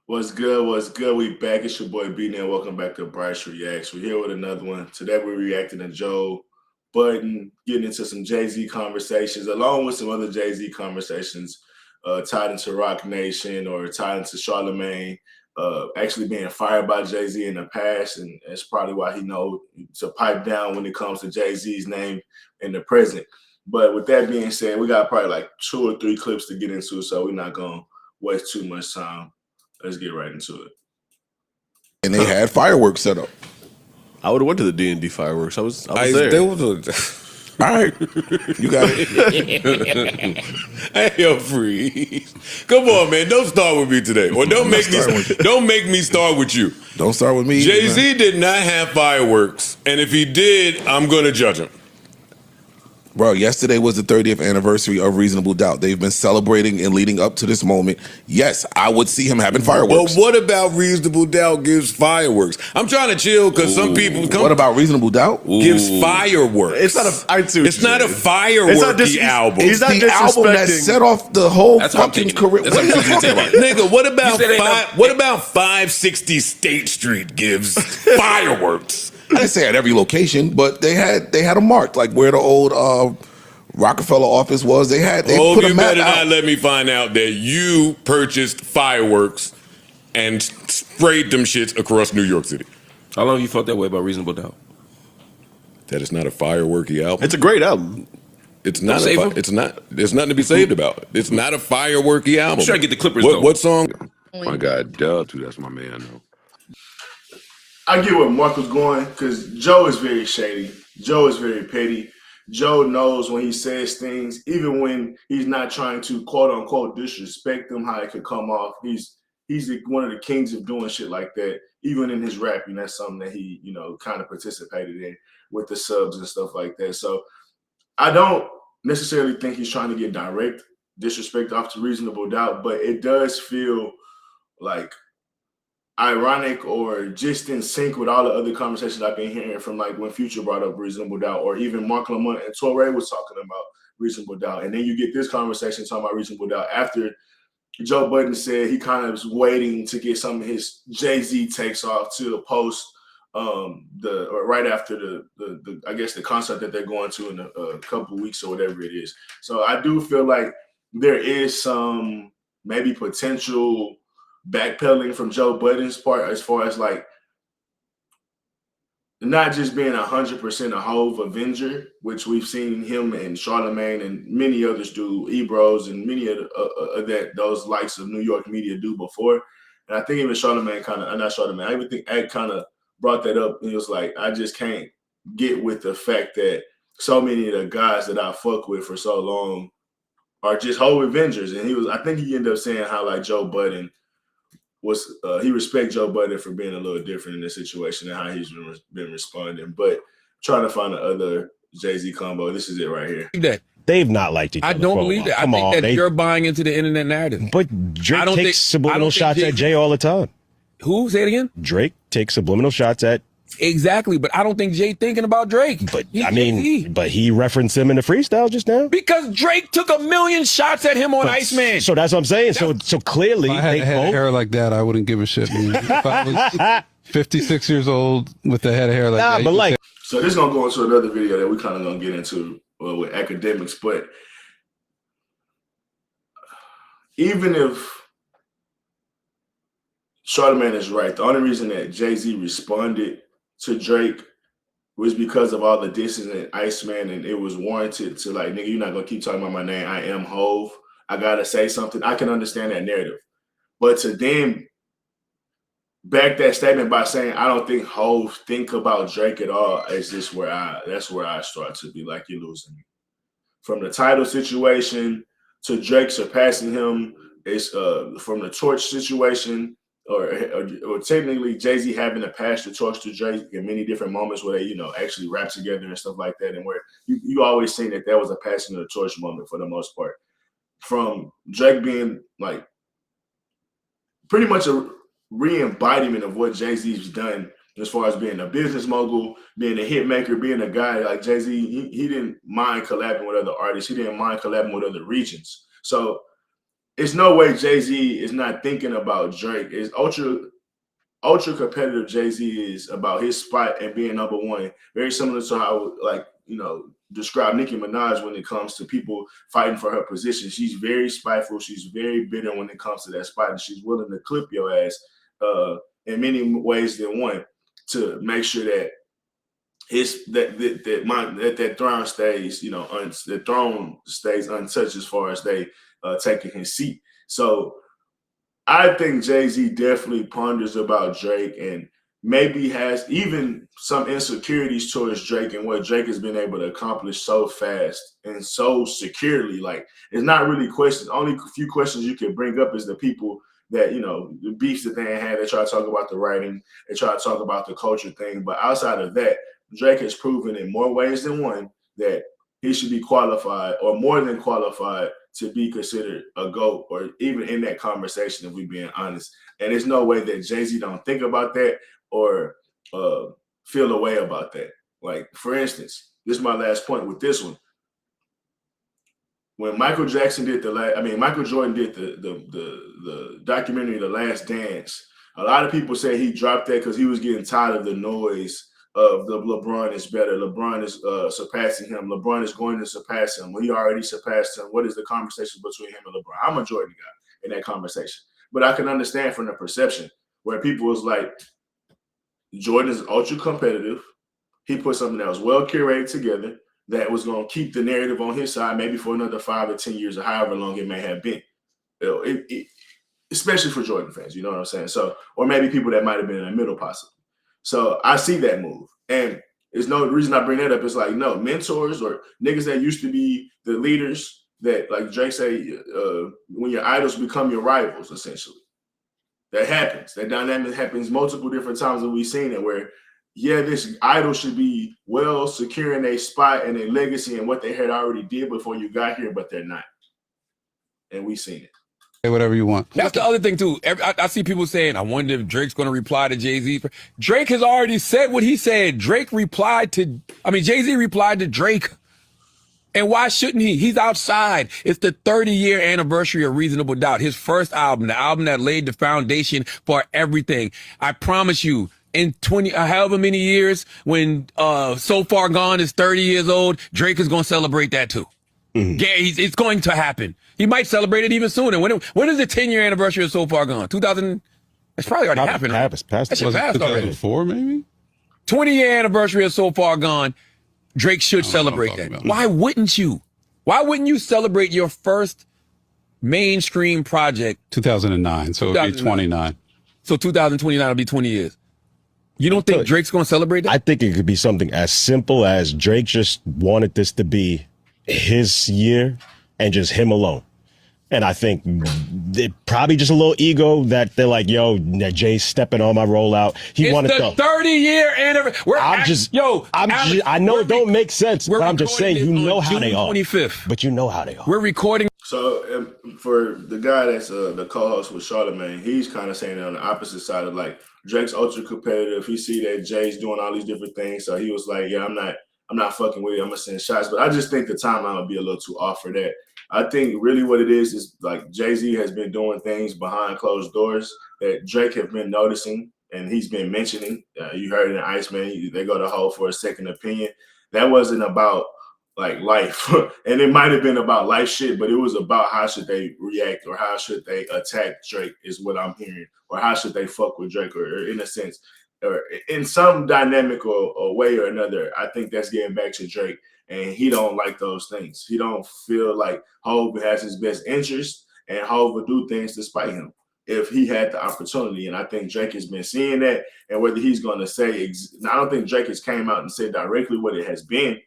What's good? What's good? We back. It's your boy B and welcome back to Bryce Reacts. We're here with another one. Today we're reacting to Joe Budden, getting into some Jay-Z conversations, along with some other Jay-Z conversations tied into Rock Nation or tied into Charlamagne actually being fired by Jay-Z in the past, and that's probably why he knows to pipe down when it comes to Jay-Z's name in the present. But with that being said, we got probably like 2 or 3 clips to get into, so we're not going to waste too much time. Let's get right into it. And they had fireworks set up. I would have went to the D&D fireworks. I was there. All right, you got it. Hey, yo, freeze! Come on, man! Don't start with me today, or don't make me start with you. Don't start with me. Jay-Z did not have fireworks, and if he did, I'm gonna judge him. Bro, yesterday was the 30th anniversary of Reasonable Doubt. They've been celebrating and leading up to this moment. Yes, I would see him having fireworks. But what about Reasonable Doubt gives fireworks? I'm trying to chill because some people What about Reasonable Doubt? gives fireworks. It's not a. It's not a fireworky album. It's the album that set off the whole fucking career. What are you talking about? Nigga, what about 560 State Street gives fireworks? I didn't say at every location, but they had them marked, like where the old Rockefeller office was. They put a map better out. not let me find out that you purchased fireworks and sprayed them shits across New York City. How long have you felt that way about Reasonable Doubt? That is not a fireworky album. It's a great album. It's not. It's not. There's nothing to be saved about. It's not a fireworky album. I'm trying to get the Clippers. Though. What song? My guy Dell too. That's my man though. I get where Mark was going because Joe is very shady. Joe is very petty. Joe knows when he says things, even when he's not trying to quote unquote disrespect them, how it could come off. He's one of the kings of doing shit like that. Even in his rapping, that's something that he kind of participated in with the subs and stuff like that. So I don't necessarily think he's trying to get direct disrespect off to Reasonable Doubt, but it does feel like ironic or just in sync with all the other conversations I've been hearing from like when Future brought up Reasonable Doubt, or even Mark Lamont and Torre was talking about Reasonable Doubt. And then you get this conversation talking about Reasonable Doubt after Joe Budden said he kind of was waiting to get some of his Jay-Z takes off to post right after the I guess the concert that they're going to in a couple of weeks or whatever it is. So I do feel like there is some maybe potential backpedaling from Joe Budden's part as far as like not just being 100% a Hove Avenger, which we've seen him and Charlamagne and many others do, Ebros and many of those likes of New York media do before. And I think even Charlamagne I even think Ed kind of brought that up. And he was like, I just can't get with the fact that so many of the guys that I fuck with for so long are just Hove Avengers. And I think he ended up saying how like Joe Budden he respects Joe Budden for being a little different in this situation and how he's been responding. But trying to find the other Jay-Z combo, this is it right here. They've not liked each other. I don't believe that. I think that you're buying into the internet narrative. But Drake takes subliminal shots at Jay all the time. Who? Say it again? Drake takes subliminal shots at. Exactly, but I don't think Jay thinking about Drake. But but he referenced him in the freestyle just now. Because Drake took 1,000,000 shots at him on Iceman. So that's what I'm saying. So clearly, if I had hair like that, I wouldn't give a shit. Man. If I was 56 years old with a head of hair like that. But like, so this is gonna go into another video that we kind of gonna get into with Akademiks. But even if Charlamagne is right, the only reason that Jay-Z responded to Drake was because of all the dissing in Iceman, and it was warranted to like, nigga, you're not gonna keep talking about my name. I am Hove. I gotta say something. I can understand that narrative. But to then back that statement by saying, I don't think Hove think about Drake at all, that's where I start to be like, you're losing me. From the title situation to Drake surpassing him, it's from the torch situation. Or technically Jay-Z having to pass the torch to Drake in many different moments where they, actually rap together and stuff like that. And where you always seen that was a passing of the torch moment for the most part. From Drake being like pretty much a re-embodiment of what Jay-Z's done as far as being a business mogul, being a hit maker, being a guy like Jay-Z, he didn't mind collabing with other artists. He didn't mind collabing with other regions. So it's no way Jay-Z is not thinking about Drake. It's ultra competitive Jay-Z is about his spot and being number one. Very similar to how, like, describe Nicki Minaj when it comes to people fighting for her position. She's very spiteful. She's very bitter when it comes to that spot, and she's willing to clip your ass in many ways than one to make sure that that throne stays, the throne stays untouched as far as they taking his seat. So I think Jay-Z definitely ponders about Drake and maybe has even some insecurities towards Drake and what Drake has been able to accomplish so fast and so securely. Like, it's not really questions. Only a few questions you can bring up is the people that, the beefs that they had. They try to talk about the writing. They try to talk about the culture thing. But outside of that, Drake has proven in more ways than one that he should be qualified or more than qualified to be considered a GOAT, or even in that conversation, if we're being honest. And there's no way that Jay-Z don't think about that or feel a way about that. Like, for instance, this is my last point with this one. When Michael Jordan did the documentary The Last Dance, a lot of people say he dropped that because he was getting tired of the noise of the LeBron is better. LeBron is surpassing him. LeBron is going to surpass him. Well, he already surpassed him. What is the conversation between him and LeBron? I'm a Jordan guy in that conversation. But I can understand from the perception where people was like, Jordan is ultra competitive. He put something that was well curated together that was going to keep the narrative on his side maybe for another 5 or 10 years or however long it may have been. Especially for Jordan fans, you know what I'm saying? So, or maybe people that might have been in the middle possibly. So I see that move. And there's no reason I bring that up. It's like, no, mentors or niggas that used to be the leaders that, like Drake say, when your idols become your rivals, essentially. That happens. That dynamic happens multiple different times, and we've seen it where, yeah, this idol should be well secure in a spot and a legacy and what they had already did before you got here, but they're not. And we've seen it. Say whatever you want. That's the other thing, too. I see people saying, I wonder if Drake's going to reply to Jay-Z. Drake has already said what he said. Jay-Z replied to Drake. And why shouldn't he? He's outside. It's the 30-year anniversary of Reasonable Doubt, his first album, the album that laid the foundation for everything. I promise you, in however many years, when So Far Gone is 30 years old, Drake is going to celebrate that, too. Mm-hmm. Yeah, it's going to happen. He might celebrate it even sooner. When is the 10-year anniversary of So Far Gone? 2000. It's probably already happened. Past was it 2004 maybe? 20-year anniversary of So Far Gone. Drake should celebrate that. Why wouldn't you? Why wouldn't you celebrate your first mainstream project? 2009. So it'll be 29. So 2029 will be 20 years. You don't think Drake's going to celebrate that? I think it could be something as simple as Drake just wanted this to be his year and just him alone. And I think probably just a little ego that they're like, yo, Jay's stepping on my rollout. He wanted the 30-year anniversary. I know it don't make sense, but I'm just saying, you know how they are. 25th. But you know how they are. We're recording. So for the guy that's the co-host with Charlamagne, he's kind of saying it on the opposite side of, like, Drake's ultra competitive. He see that Jay's doing all these different things, so he was like, yeah, I'm not fucking with you. I'm gonna send shots. But I just think the timeline will be a little too off for that. I think really what it is like Jay-Z has been doing things behind closed doors that Drake have been noticing and he's been mentioning. You heard it in Iceman, they go to Hov for a second opinion. That wasn't about, like, life. And it might have been about life shit, but it was about how should they react or how should they attack Drake is what I'm hearing. Or how should they fuck with Drake or in a sense, or in some dynamic or way or another. I think that's getting back to Drake. And he don't like those things. He don't feel like Hov has his best interest, and Hov would do things despite him if he had the opportunity. And I think Drake has been seeing that. And whether he's going to say, I don't think Drake has came out and said directly what it has been,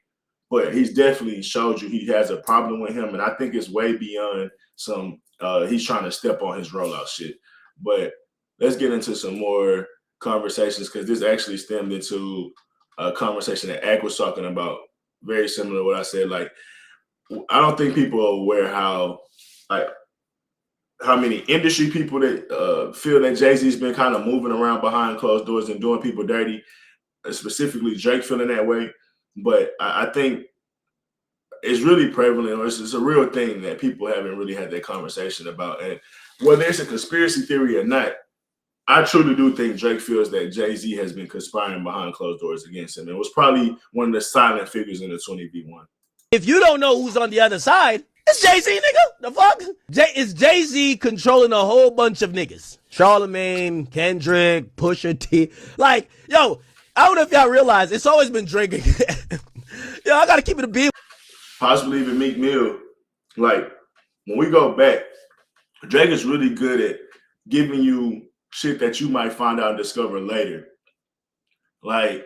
but he's definitely showed you he has a problem with him. And I think it's way beyond some, he's trying to step on his rollout shit. But let's get into some more conversations, because this actually stemmed into a conversation that Ak was talking about. Very similar to what I said. Like, I don't think people are aware how many industry people that feel that Jay-Z's been kind of moving around behind closed doors and doing people dirty, specifically Drake feeling that way. But I think it's really prevalent, or it's a real thing that people haven't really had that conversation about. And whether it's a conspiracy theory or not, I truly do think Drake feels that Jay-Z has been conspiring behind closed doors against him. It was probably one of the silent figures in the 20v1. If you don't know who's on the other side, it's Jay-Z, nigga. The fuck? It's Jay-Z controlling a whole bunch of niggas. Charlamagne, Kendrick, Pusha T. Like, yo, I don't know if y'all realize, it's always been Drake. Yo, I gotta keep it a beat. Possibly even Meek Mill. Like, when we go back, Drake is really good at giving you shit that you might find out and discover later. Like,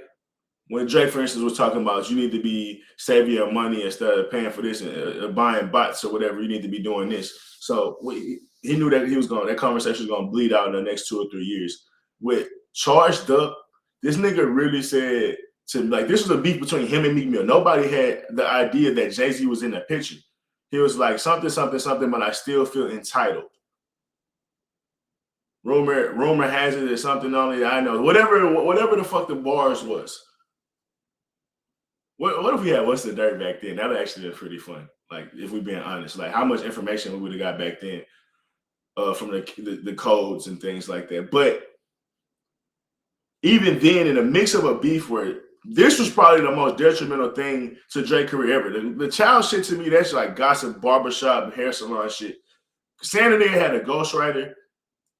when Drake, for instance, was talking about you need to be saving your money instead of paying for this and buying bots or whatever, you need to be doing this. So he knew that that conversation was going to bleed out in the next 2 or 3 years. With Charged Up, this nigga really said this was a beef between him and Meek Mill. Nobody had the idea that Jay-Z was in the picture. He was like, something, something, something, but I still feel entitled. Rumor has it or something only I know. Whatever the fuck the bars was. What if we had What's the Dirt back then? That would actually be pretty fun. Like, if we're being honest, like how much information we would have got back then from the codes and things like that. But even then, in the mix of a beef where this was probably the most detrimental thing to Drake's career ever. The child shit to me, that's like gossip, barbershop, hair salon shit. Sanity had a ghostwriter.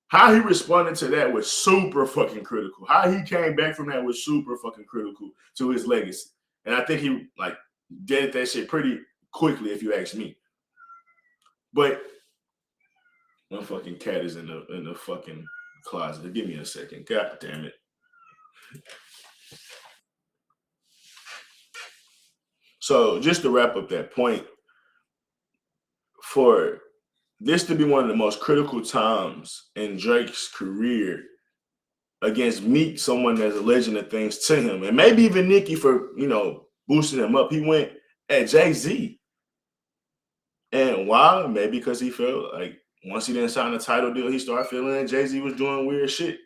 How he responded to that was super fucking critical. How he came back from that was super fucking critical to his legacy. And I think he did that shit pretty quickly, if you ask me. But my fucking cat is in the fucking closet. Give me a second. God damn it. So just to wrap up that point, for this to be one of the most critical times in Drake's career against Meek, someone that's a legend of things to him, and maybe even Nicki for, boosting him up, he went at Jay-Z. And why? Maybe because he felt like once he didn't sign a title deal, he started feeling that Jay-Z was doing weird shit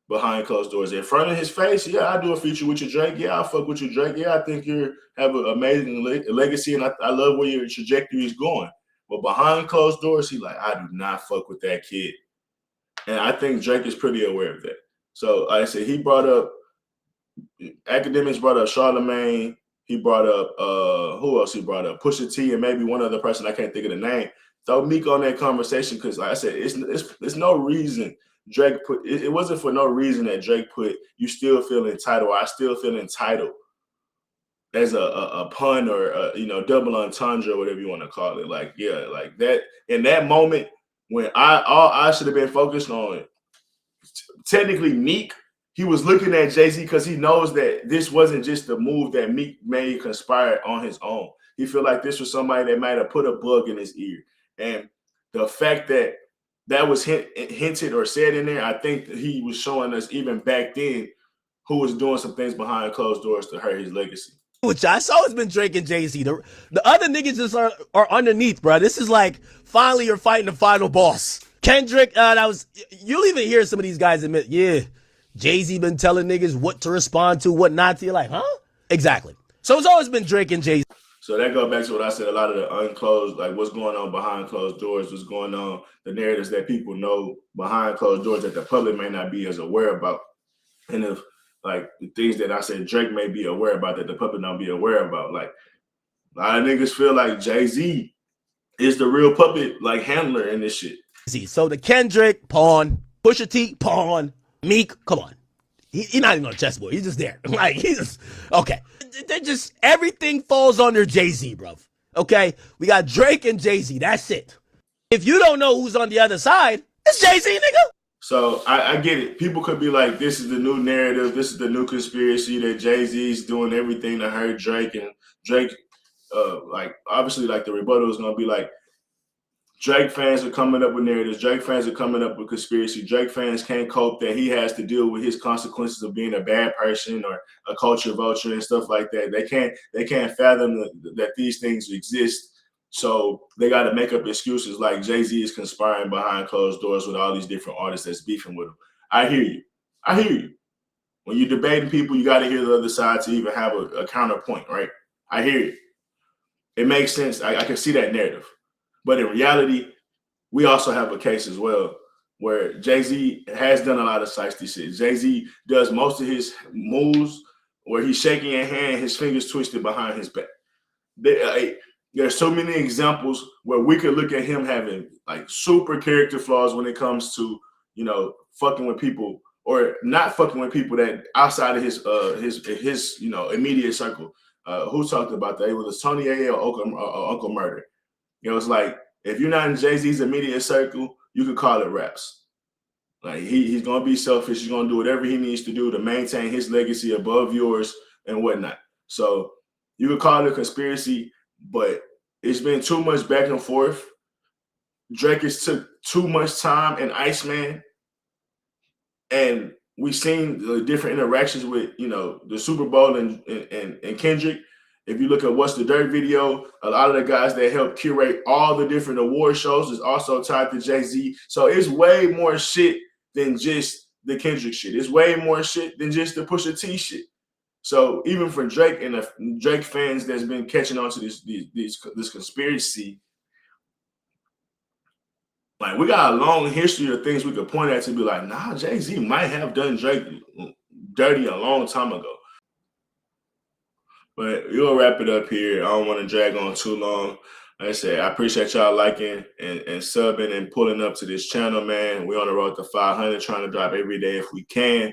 behind closed doors. In front of his face, yeah, I do a feature with you, Drake. Yeah, I fuck with you, Drake. Yeah, I think you have an amazing legacy, and I love where your trajectory is going. But behind closed doors, he like, I do not fuck with that kid. And I think Drake is pretty aware of that. So like I said, he brought up, Akademiks brought up Charlamagne. He brought up, who else he brought up? Pusha T and maybe one other person, I can't think of the name. Throw Meek on that conversation because like I said, it's no reason Drake put, it wasn't for no reason that Drake put, you still feel entitled, I still feel entitled, as a pun or double entendre or whatever you want to call it. Like, yeah, like that in that moment when I should have been focused on technically Meek, he was looking at Jay-Z because he knows that this wasn't just the move that Meek made conspire on his own. He feel like this was somebody that might have put a bug in his ear. And the fact that that was hinted or said in there, I think that he was showing us even back then who was doing some things behind closed doors to hurt his legacy. Which it's always been Drake and Jay-Z. The other niggas just are underneath, bro. This is like finally you're fighting the final boss. Kendrick, you'll even hear some of these guys admit, yeah, Jay-Z been telling niggas what to respond to, what not to. You're like, huh? Exactly. So it's always been Drake and Jay-Z. So that goes back to what I said, a lot of the unclosed, like what's going on behind closed doors, what's going on, the narratives that people know behind closed doors that the public may not be as aware about. And if like the things that I said Drake may be aware about that the public don't be aware about, like a lot of niggas feel like Jay-Z is the real puppet like handler in this shit. So the Kendrick, pawn, Pusha T, pawn, Meek, come on. He's not even on a chessboard. He's just there. Like, he's just, okay. They're just, everything falls under Jay-Z, bro. Okay? We got Drake and Jay-Z. That's it. If you don't know who's on the other side, it's Jay-Z, nigga. So I get it. People could be like, this is the new narrative. This is the new conspiracy that Jay-Z's doing everything to hurt Drake. And Drake, like, obviously, like, the rebuttal is going to be like, Drake fans are coming up with narratives. Drake fans are coming up with conspiracy. Drake fans can't cope that he has to deal with his consequences of being a bad person or a culture vulture and stuff like that. They can't fathom that these things exist. So they got to make up excuses like Jay-Z is conspiring behind closed doors with all these different artists that's beefing with him. I hear you. When you're debating people, you got to hear the other side to even have a counterpoint, right? I hear you. It makes sense. I can see that narrative. But in reality, we also have a case as well where Jay-Z has done a lot of shiesty shit. Jay-Z does most of his moves where he's shaking your hand, his fingers twisted behind his back. There's so many examples where we could look at him having like super character flaws when it comes to, you know, fucking with people or not fucking with people that outside of his you know, immediate circle. Who talked about that? It was Tony A or Uncle Murder. You know, it's like if you're not in Jay-Z's immediate circle, you could call it raps. Like he's gonna be selfish. He's gonna do whatever he needs to do to maintain his legacy above yours and whatnot. So you could call it a conspiracy, but it's been too much back and forth. Drake has took too much time in Iceman, and we've seen the different interactions with, you know, the Super Bowl and Kendrick. If you look at What's the Dirt video, a lot of the guys that helped curate all the different award shows is also tied to Jay-Z. So it's way more shit than just the Kendrick shit. It's way more shit than just the Pusha T shit. So even for Drake and the Drake fans that's been catching on to this conspiracy, like we got a long history of things we could point at to be like, nah, Jay-Z might have done Drake dirty a long time ago. But we'll wrap it up here. I don't want to drag on too long. Like I said, I appreciate y'all liking and subbing and pulling up to this channel, man. We're on the road to 500, trying to drop every day if we can.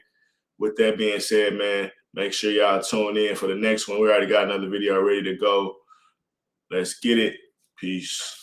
With that being said, man, make sure y'all tune in for the next one. We already got another video ready to go. Let's get it. Peace.